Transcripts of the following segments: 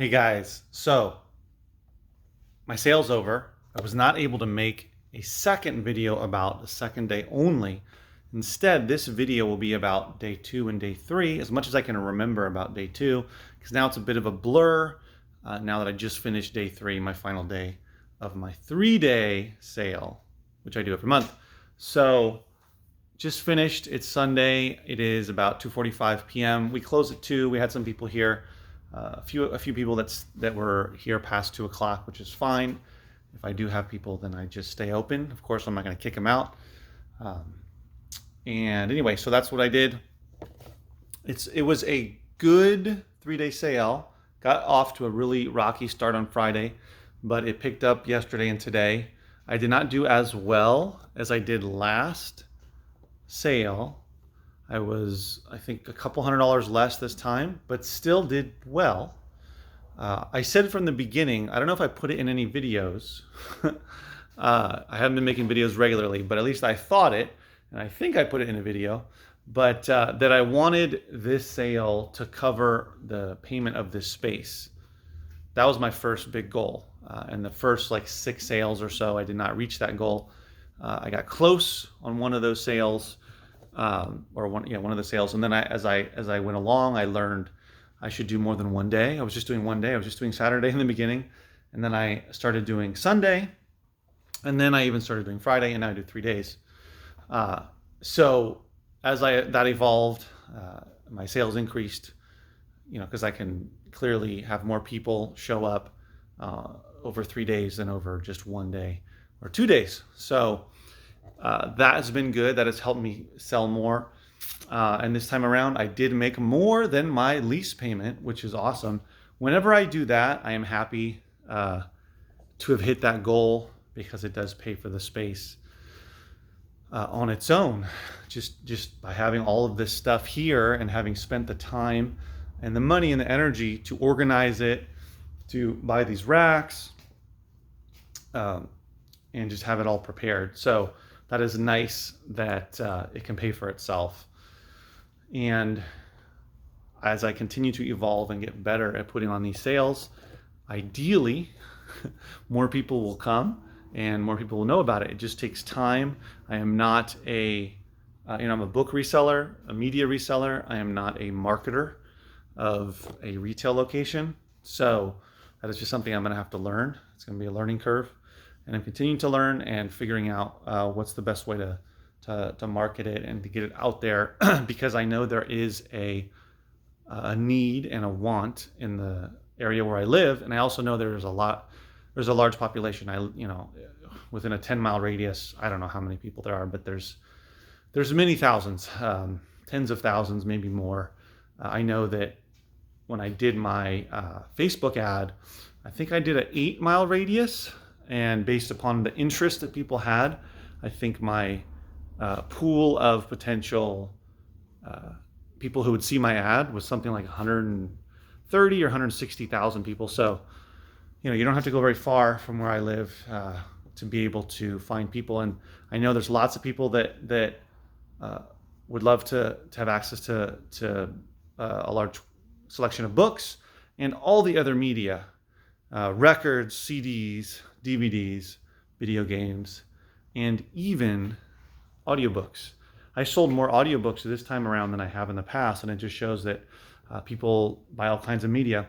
Hey guys, so my sale's over. I was not able to make a second video about the second day only. Instead, this video will be about day 2 and day 3, as much as I can remember about day 2, because now it's a bit of a blur now that I just finished day 3, my final day of my 3-day sale, which I do every month. So just finished. It's Sunday. It is about 2:45 p.m. We close at 2. We had some people here, a few people that were here past 2 o'clock, which is fine. If I do have people, then I just stay open. Of course, I'm not going to kick them out. And anyway, so that's what I did. It was a good 3-day sale. Got off to a really rocky start on Friday, but it picked up yesterday and today. I did not do as well as I did last sale. I was, I think, a couple $100 less this time, but still did well. I said from the beginning, I don't know if I put it in any videos. I haven't been making videos regularly, but at least I thought it, and I think I put it in a video, but that I wanted this sale to cover the payment of this space. That was my first big goal. And the first like 6 sales or so, I did not reach that goal. I got close on one of those sales, or one of the sales, and then as I went along, I learned I should do more than one day. I was just doing one day. I was just doing Saturday in the beginning, and then I started doing Sunday, and then I even started doing Friday, and now I do 3 days. So as that evolved, my sales increased, because I can clearly have more people show up over 3 days than over just one day or 2 days. So that has been good. That has helped me sell more. And this time around, I did make more than my lease payment, which is awesome. Whenever I do that, I am happy to have hit that goal, because it does pay for the space on its own. Just by having all of this stuff here and having spent the time and the money and the energy to organize it, to buy these racks, and just have it all prepared. So that is nice that it can pay for itself. And as I continue to evolve and get better at putting on these sales, ideally, more people will come and more people will know about it. It just takes time. I am not I'm a book reseller, a media reseller. I am not a marketer of a retail location. So that is just something I'm going to have to learn. It's going to be a learning curve. And I'm continuing to learn and figuring out what's the best way to market it and to get it out there, because I know there is a need and a want in the area where I live, and I also know there's a large population. Within a 10-mile radius, I don't know how many people there are, but there's many thousands, tens of thousands, maybe more. I know that when I did my Facebook ad, I think I did an 8-mile radius. And based upon the interest that people had, I think my pool of potential people who would see my ad was something like 130 or 160,000 people. So, you don't have to go very far from where I live to be able to find people. And I know there's lots of people that would love to have access to a large selection of books and all the other media, records, CDs, DVDs, video games, and even audiobooks. I sold more audiobooks this time around than I have in the past, and it just shows that people buy all kinds of media.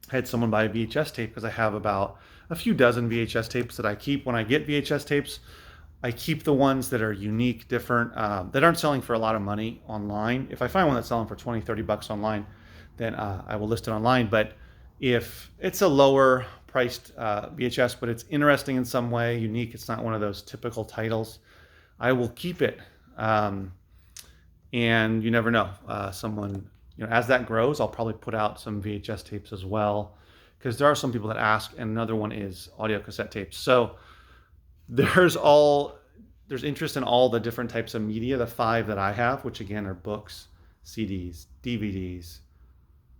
I had someone buy a VHS tape because I have about a few dozen VHS tapes that I keep. When I get VHS tapes, I keep the ones that are unique, different, that aren't selling for a lot of money online. If I find one that's selling for 20, 30 bucks online, then I will list it online. But if it's a lower priced VHS, but it's interesting in some way, unique, it's not one of those typical titles, I will keep it. And you never know. Someone, as that grows, I'll probably put out some VHS tapes as well, because there are some people that ask, and another one is audio cassette tapes. So there's interest in all the different types of media, the 5 that I have, which again are books, CDs, DVDs,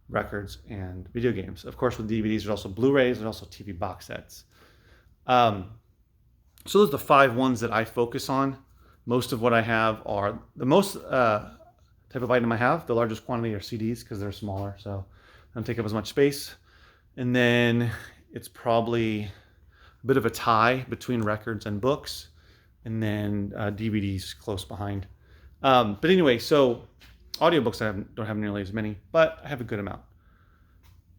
records, and video games. Of course, with DVDs, there's also Blu-rays, there's also TV box sets. So those are the 5 ones that I focus on. Most of what I have are the most type of item I have. The largest quantity are CDs because they're smaller, so they don't take up as much space. And then it's probably a bit of a tie between records and books, and then DVDs close behind. But anyway, so audiobooks don't have nearly as many, but I have a good amount.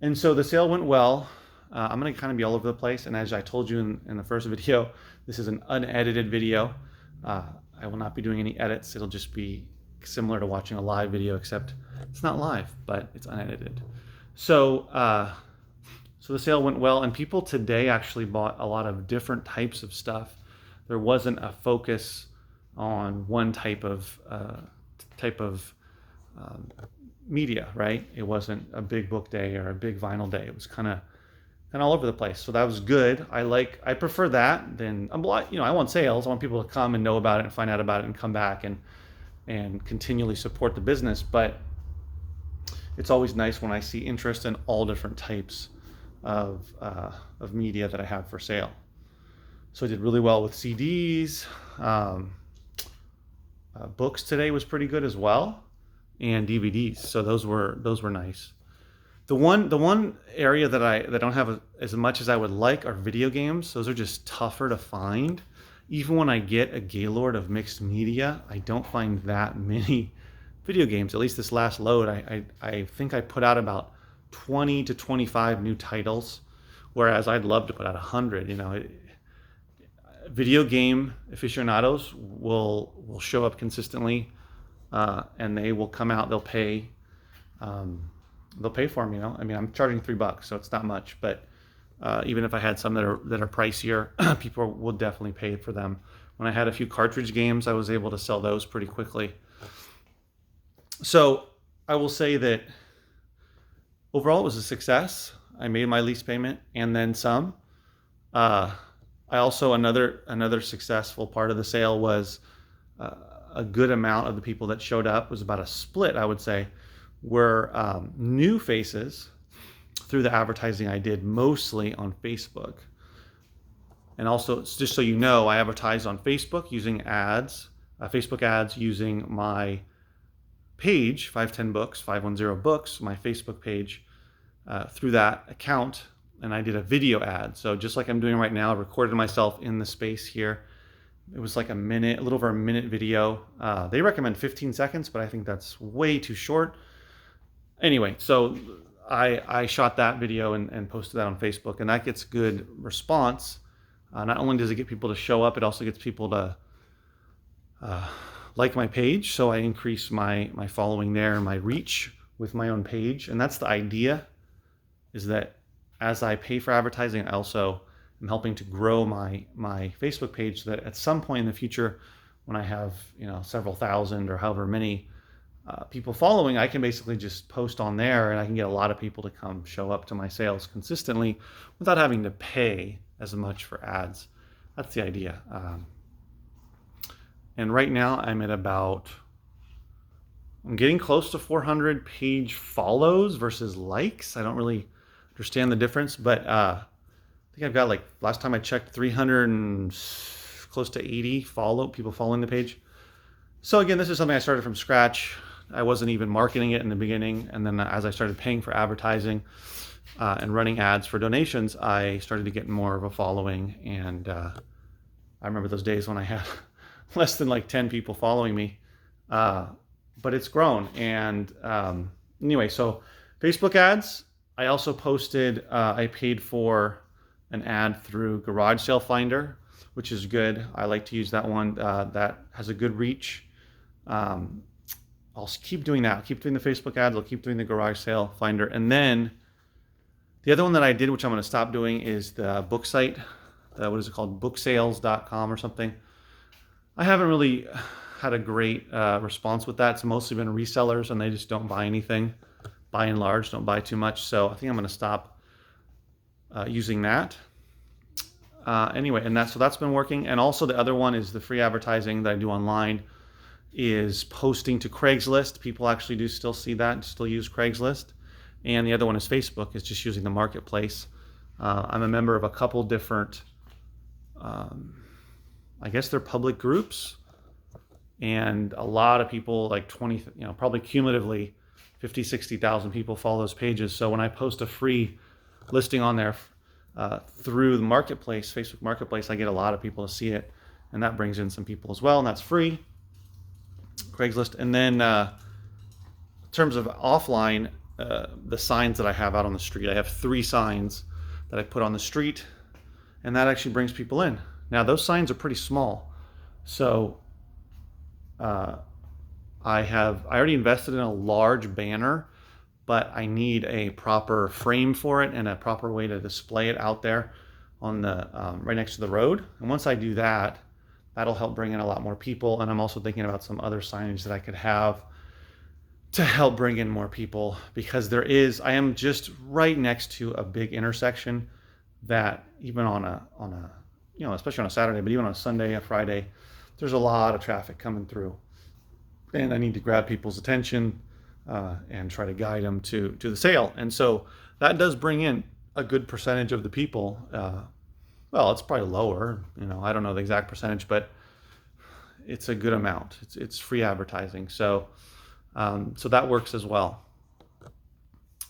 And so the sale went well. I'm going to kind of be all over the place. And as I told you in the first video, this is an unedited video. I will not be doing any edits. It'll just be similar to watching a live video, except it's not live, but it's unedited. So, so the sale went well, and people today actually bought a lot of different types of stuff. There wasn't a focus on one type of media, right? It wasn't a big book day or a big vinyl day. It was kind of all over the place. So that was good. I prefer that than, I want sales. I want people to come and know about it and find out about it and come back and continually support the business. But it's always nice when I see interest in all different types of media that I have for sale. So I did really well with CDs. Books today was pretty good as well, and DVDs. So those were nice. The one area that I don't have as much as I would like are video games. Those are just tougher to find. Even when I get a Gaylord of mixed media, I don't find that many video games. At least this last load, I think I put out about 20 to 25 new titles, whereas I'd love to put out 100. Video game aficionados will show up consistently, and they will come out. They'll pay for them. I mean, I'm charging $3, so it's not much. But even if I had some that are pricier, people will definitely pay for them. When I had a few cartridge games, I was able to sell those pretty quickly. So I will say that overall it was a success. I made my lease payment and then some. I also, another successful part of the sale was a good amount of the people that showed up, was about a split, I would say, were new faces through the advertising I did mostly on Facebook. And also, just so you know, I advertised on Facebook using ads, Facebook ads using my page, 510 Books, 510 Books, my Facebook page, through that account. And I did a video ad. So just like I'm doing right now, I recorded myself in the space here. It was like a little over a minute video. They recommend 15 seconds, but I think that's way too short. Anyway, so I shot that video and posted that on Facebook, and that gets good response. Not only does it get people to show up, it also gets people to like my page. So I increase my following there and my reach with my own page. And that's the idea, is that as I pay for advertising, I also am helping to grow my Facebook page, so that at some point in the future, when I have several thousand or however many people following, I can basically just post on there, and I can get a lot of people to come show up to my sales consistently without having to pay as much for ads. That's the idea. And right now I'm getting close to 400 page follows versus likes. I don't really understand the difference, but I think I've got, like, last time I checked, 300 and close to 80 people following the page. So again, this is something I started from scratch. I wasn't even marketing it in the beginning, and then as I started paying for advertising and running ads for donations, I started to get more of a following. And I remember those days when I had less than like 10 people following me, but it's grown. And anyway, so Facebook ads. I also posted, I paid for an ad through Garage Sale Finder, which is good. I like to use that one. That has a good reach. I'll keep doing that. I'll keep doing the Facebook ads. I'll keep doing the Garage Sale Finder. And then the other one that I did, which I'm going to stop doing, is the book site. What is it called? Booksales.com or something. I haven't really had a great response with that. It's mostly been resellers, and they just don't buy anything. By and large, don't buy too much. So I think I'm going to stop using that. Anyway, and that's been working. And also the other one is the free advertising that I do online, is posting to Craigslist. People actually do still see that, still use Craigslist. And the other one is Facebook, is just using the marketplace. I'm a member of a couple different, I guess they're public groups. And a lot of people, like 20, probably cumulatively 50, 60,000 people follow those pages. So when I post a free listing on there through the marketplace, Facebook Marketplace, I get a lot of people to see it, and that brings in some people as well, and that's free. Craigslist. And then in terms of offline, the signs that I have out on the street, I have 3 signs that I put on the street, and that actually brings people in. Now those signs are pretty small, so I already invested in a large banner, but I need a proper frame for it and a proper way to display it out there on the right next to the road. And once I do that, that'll help bring in a lot more people. And I'm also thinking about some other signage that I could have to help bring in more people, because I am just right next to a big intersection that even on a especially on a Saturday, but even on a Sunday, a Friday, there's a lot of traffic coming through. And I need to grab people's attention and try to guide them to the sale. And so that does bring in a good percentage of the people. Well, it's probably lower, I don't know the exact percentage, but it's a good amount. It's free advertising. So that works as well.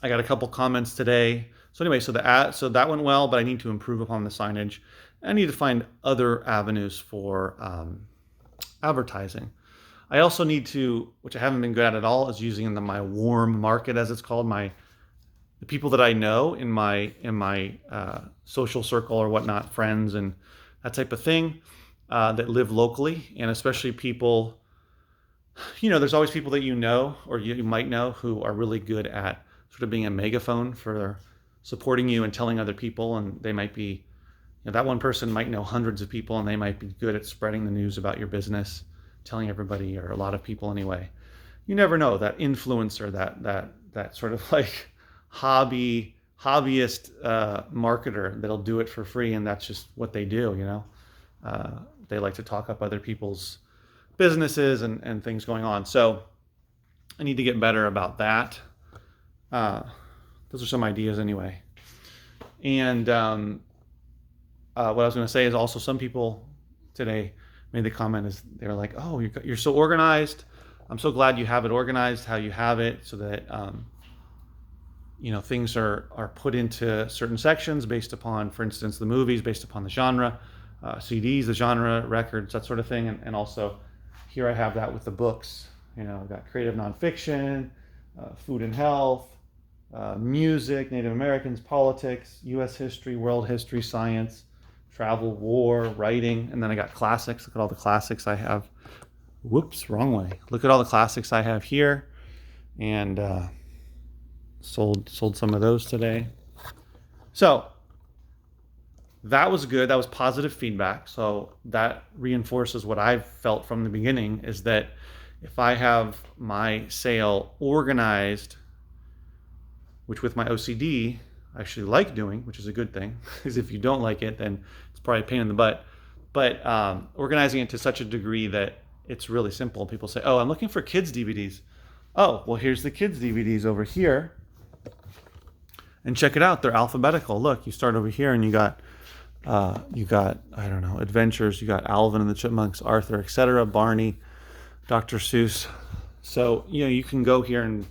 I got a couple comments today. So anyway, so that went well, but I need to improve upon the signage. I need to find other avenues for advertising. I also need to, which I haven't been good at all, is using my warm market, as it's called, the people that I know in my social circle or whatnot, friends and that type of thing, that live locally, and especially people. There's always people that or you might know who are really good at sort of being a megaphone for supporting you and telling other people, and they might be, that one person might know hundreds of people, and they might be good at spreading the news about your business, telling everybody, or a lot of people anyway. You never know, that influencer, that sort of like hobbyist marketer that'll do it for free, and that's just what they do. They like to talk up other people's businesses and things going on. So I need to get better about that. Those are some ideas anyway. And what I was going to say is also, some people today made the comment, is they were like, "Oh, you're so organized. I'm so glad you have it organized how you have it, so that things are put into certain sections based upon, for instance, the movies, based upon the genre, CDs, the genre, records, that sort of thing." And also here I have that with the books. I've got creative nonfiction, food and health, music, Native Americans, politics, U.S. history, world history, science, travel, war, writing, and then I got classics. Look at all the classics I have. Whoops, wrong way. Look at all the classics I have here, and sold some of those today. So that was good. That was positive feedback. So that reinforces what I've felt from the beginning, is that if I have my sale organized, which with my OCD I actually like doing, which is a good thing, because if you don't like it, then it's probably a pain in the butt. But organizing it to such a degree that it's really simple. People say, "Oh, I'm looking for kids DVDs." Oh, well, here's the kids DVDs over here. And check it out. They're alphabetical. Look, you start over here and you got, I don't know, adventures. You got Alvin and the Chipmunks, Arthur, etc., Barney, Dr. Seuss. So, you can go here and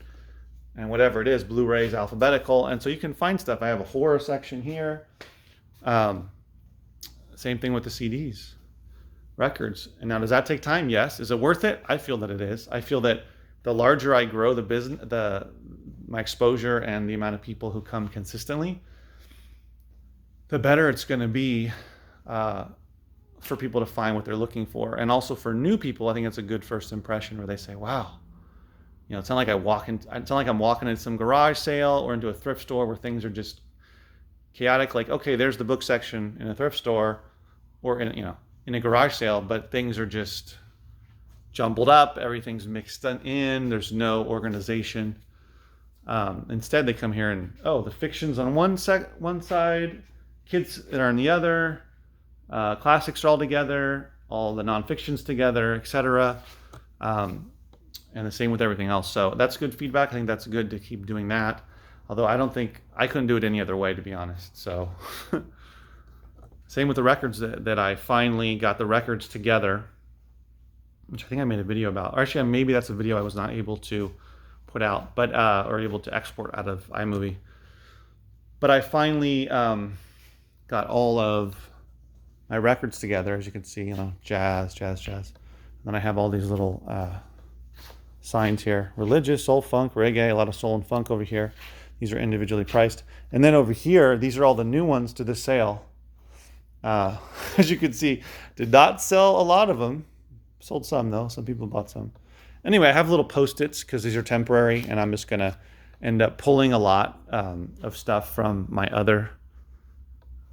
whatever it is, Blu-rays, alphabetical. And so you can find stuff. I have a horror section here. Same thing with the CDs, records. And now, does that take time? Yes. Is it worth it? I feel that it is. I feel that the larger I grow the business, my exposure and the amount of people who come consistently, the better it's going to be for people to find what they're looking for. And also for new people, I think it's a good first impression where they say, "Wow, it's not like I'm walking into some garage sale or into a thrift store where things are just chaotic. Like, okay, there's the book section in a thrift store or in a garage sale, but things are just jumbled up. Everything's mixed in. There's no organization. Instead, they come here and, the fiction's on one side, kids are on the other, classics are all together, all the nonfictions together, etc. And the same with everything else. So that's good feedback. I think that's good to keep doing that. Although I couldn't do it any other way, to be honest. So same with the records that I finally got the records together, which I think I made a video about. Or actually, maybe that's a video I was not able to put out, but or able to export out of iMovie. But I finally got all of my records together, as you can see, jazz, jazz, jazz. And then I have all these little signs here: religious, soul, funk, reggae, a lot of soul and funk over here. These are individually priced. And then over here, these are all the new ones to this sale. As you can see, did not sell a lot of them. Sold some though. Some people bought some. Anyway, I have little Post-its because these are temporary, and I'm just gonna end up pulling a lot of stuff from my other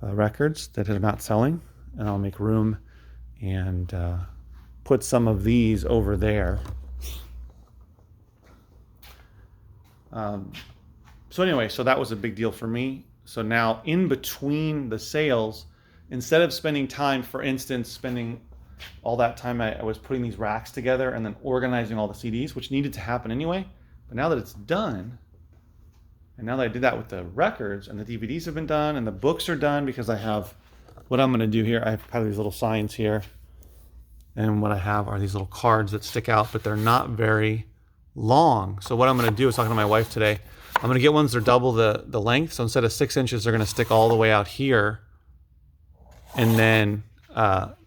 records that are not selling, and I'll make room and put some of these over there. So anyway, so that was a big deal for me. So now in between the sales, instead of spending time, for instance, spending all that time I was putting these racks together and then organizing all the CDs, which needed to happen anyway. But now that it's done, and now that I did that with the records, and the DVDs have been done, and the books are done, because I have, what I'm going to do here, I have these little signs here. And what I have are these little cards that stick out, but they're not very long. So what I'm going to do, I was talking to my wife today, I'm going to get ones that are double the length. So instead of 6 inches, they're going to stick all the way out here. And then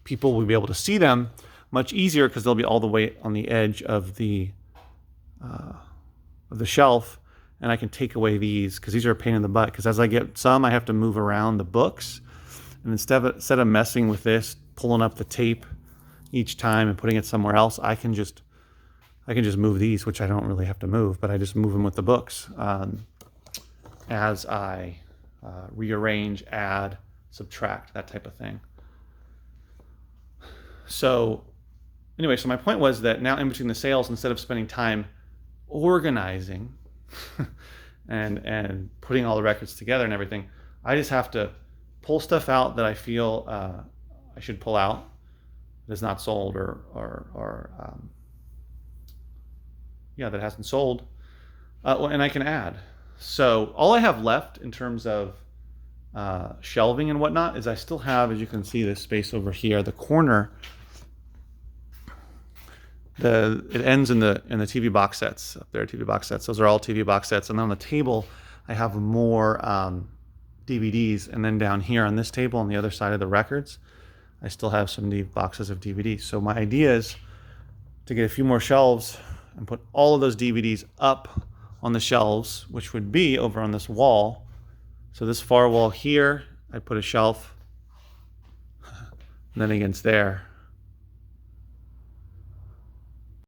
people will be able to see them much easier, because they'll be all the way on the edge of the shelf. And I can take away these, because these are a pain in the butt. Because as I get some, I have to move around the books. And instead of messing with this, pulling up the tape each time and putting it somewhere else, I can just move these, which I don't really have to move, but I just move them with the books as I rearrange, add, subtract, that type of thing. So anyway, so my point was that now in between the sales, instead of spending time organizing and putting all the records together and everything, I just have to pull stuff out that I feel I should pull out that is not sold, or that hasn't sold, and I can add. So all I have left in terms of shelving and whatnot is I still have, as you can see, this space over here, the corner. It ends in the TV box sets up there. TV box sets. Those are all TV box sets. And then on the table, I have more DVDs. And then down here on this table, on the other side of the records, I still have some boxes of DVDs. So my idea is to get a few more shelves and put all of those DVDs up on the shelves, which would be over on this wall. So this far wall here, I put a shelf, and then against there,